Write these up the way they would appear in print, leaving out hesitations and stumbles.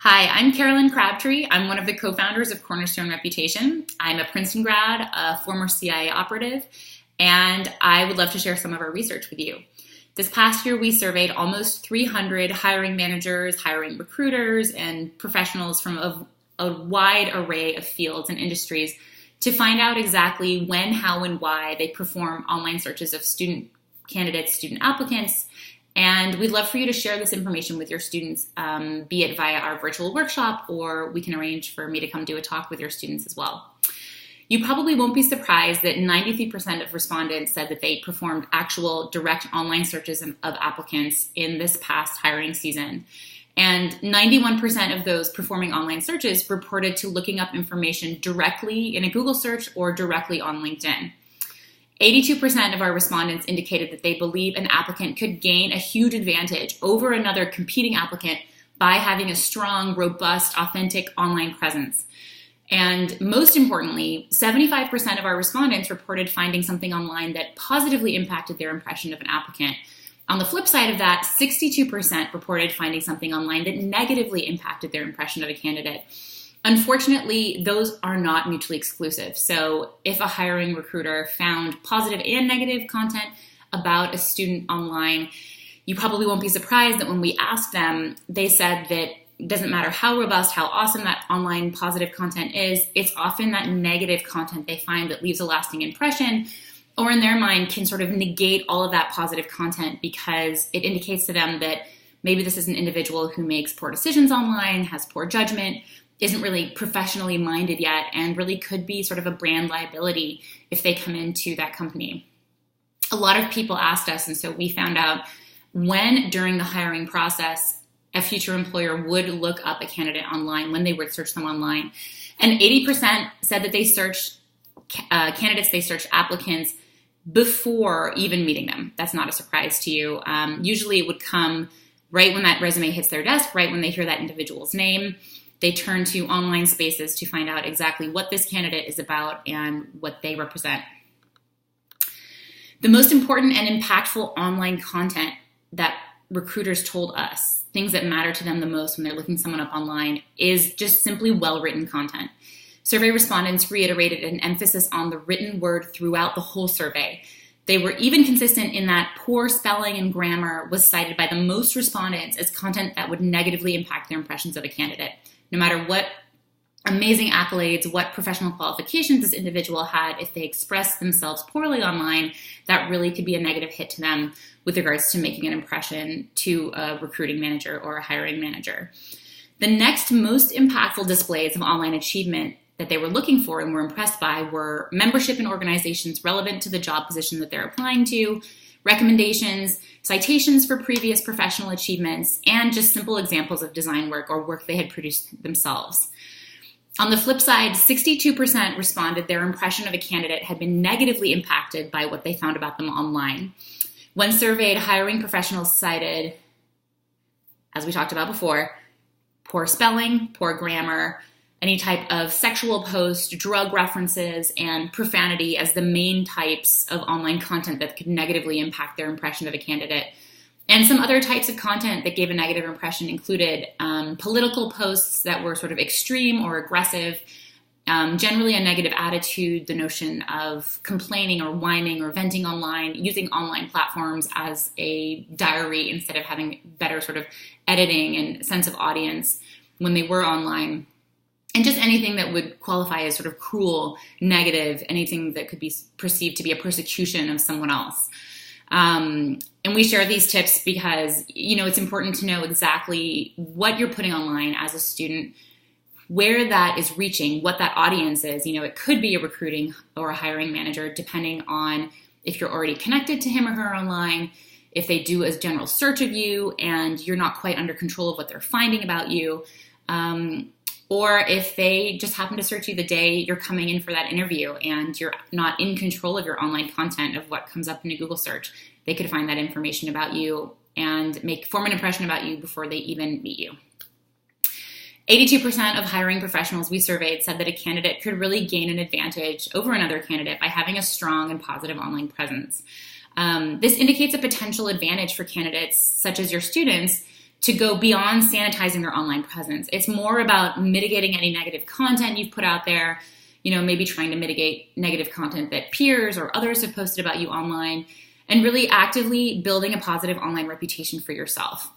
Hi, I'm Carolyn Crabtree. I'm one of the co-founders of Cornerstone Reputation. I'm a Princeton grad, a former CIA operative, and I would love to share some of our research with you. This past year, we surveyed almost 300 hiring managers, hiring recruiters, and professionals from a wide array of fields and industries to find out exactly when, how, and why they perform online searches of student candidates, student applicants. And we'd love for you to share this information with your students, be it via our virtual workshop, or we can arrange for me to come do a talk with your students as well. You probably won't be surprised that 93% of respondents said that they performed actual direct online searches of applicants in this past hiring season. And 91% of those performing online searches reported to looking up information directly in a Google search or directly on LinkedIn. 82% of our respondents indicated that they believe an applicant could gain a huge advantage over another competing applicant by having a strong, robust, authentic online presence. And most importantly, 75% of our respondents reported finding something online that positively impacted their impression of an applicant. On the flip side of that, 62% reported finding something online that negatively impacted their impression of a candidate. Unfortunately, those are not mutually exclusive. So if a hiring recruiter found positive and negative content about a student online, you probably won't be surprised that when we asked them, they said that it doesn't matter how robust, how awesome that online positive content is, it's often that negative content they find that leaves a lasting impression, or in their mind can sort of negate all of that positive content because it indicates to them that maybe this is an individual who makes poor decisions online, has poor judgment, isn't really professionally minded yet, and really could be sort of a brand liability if they come into that company. A lot of people asked us, and so we found out when during the hiring process a future employer would look up a candidate online, when they would search them online. And 80% said that they searched candidates, they searched applicants before even meeting them. That's not a surprise to you. Usually it would come right when that resume hits their desk, right when they hear that individual's name. They turn to online spaces to find out exactly what this candidate is about and what they represent. The most important and impactful online content that recruiters told us, things that matter to them the most when they're looking someone up online, is just simply well-written content. Survey respondents reiterated an emphasis on the written word throughout the whole survey. They were even consistent in that poor spelling and grammar was cited by the most respondents as content that would negatively impact their impressions of a candidate. No matter what amazing accolades, what professional qualifications this individual had, if they expressed themselves poorly online, that really could be a negative hit to them with regards to making an impression to a recruiting manager or a hiring manager. The next most impactful displays of online achievement that they were looking for and were impressed by were membership in organizations relevant to the job position that they're applying to, recommendations, citations for previous professional achievements, and just simple examples of design work or work they had produced themselves. On the flip side, 62% responded their impression of a candidate had been negatively impacted by what they found about them online. When surveyed, hiring professionals cited, as we talked about before, poor spelling, poor grammar, any type of sexual post, drug references, and profanity as the main types of online content that could negatively impact their impression of a candidate. And some other types of content that gave a negative impression included political posts that were sort of extreme or aggressive, generally a negative attitude, the notion of complaining or whining or venting online, using online platforms as a diary instead of having better sort of editing and sense of audience when they were online. And just anything that would qualify as sort of cruel, negative, anything that could be perceived to be a persecution of someone else. And we share these tips because, it's important to know exactly what you're putting online as a student, where that is reaching, what that audience is. It could be a recruiting or a hiring manager, depending on if you're already connected to him or her online, if they do a general search of you and you're not quite under control of what they're finding about you. Or if they just happen to search you the day you're coming in for that interview and you're not in control of your online content of what comes up in a Google search, they could find that information about you and form an impression about you before they even meet you. 82% of hiring professionals we surveyed said that a candidate could really gain an advantage over another candidate by having a strong and positive online presence. This indicates a potential advantage for candidates, such as your students, to go beyond sanitizing their online presence. It's more about mitigating any negative content you've put out there, maybe trying to mitigate negative content that peers or others have posted about you online, and really actively building a positive online reputation for yourself.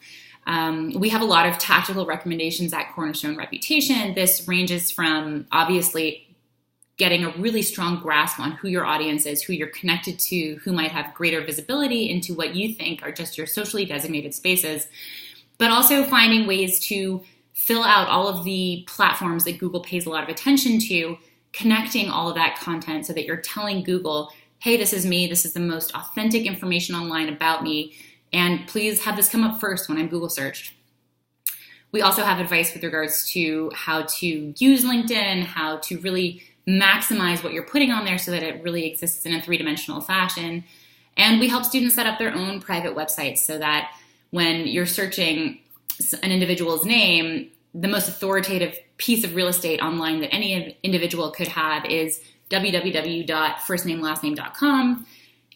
We have a lot of tactical recommendations at Cornerstone Reputation. This ranges from obviously getting a really strong grasp on who your audience is, who you're connected to, who might have greater visibility into what you think are just your socially designated spaces, but also finding ways to fill out all of the platforms that Google pays a lot of attention to, connecting all of that content so that you're telling Google, hey, this is me, this is the most authentic information online about me, and please have this come up first when I'm Google searched. We also have advice with regards to how to use LinkedIn, how to really maximize what you're putting on there so that it really exists in a three-dimensional fashion. And we help students set up their own private websites so that when you're searching an individual's name, the most authoritative piece of real estate online that any individual could have is www.firstnamelastname.com.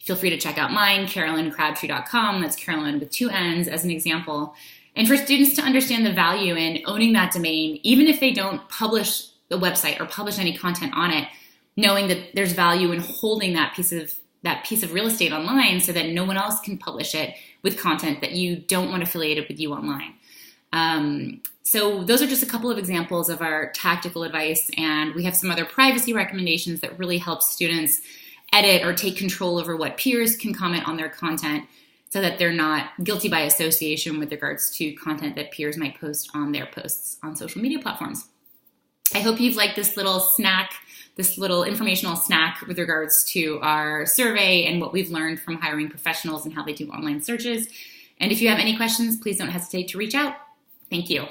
Feel free to check out mine, CarolynCrabtree.com. That's Carolyn with 2 N's as an example. And for students to understand the value in owning that domain, even if they don't publish the website or publish any content on it, knowing that there's value in holding that piece of real estate online so that no one else can publish it with content that you don't want affiliated with you online. So those are just a couple of examples of our tactical advice, and we have some other privacy recommendations that really help students edit or take control over what peers can comment on their content so that they're not guilty by association with regards to content that peers might post on their posts on social media platforms. I hope you've liked this little informational snack with regards to our survey and what we've learned from hiring professionals and how they do online searches. And if you have any questions, please don't hesitate to reach out. Thank you.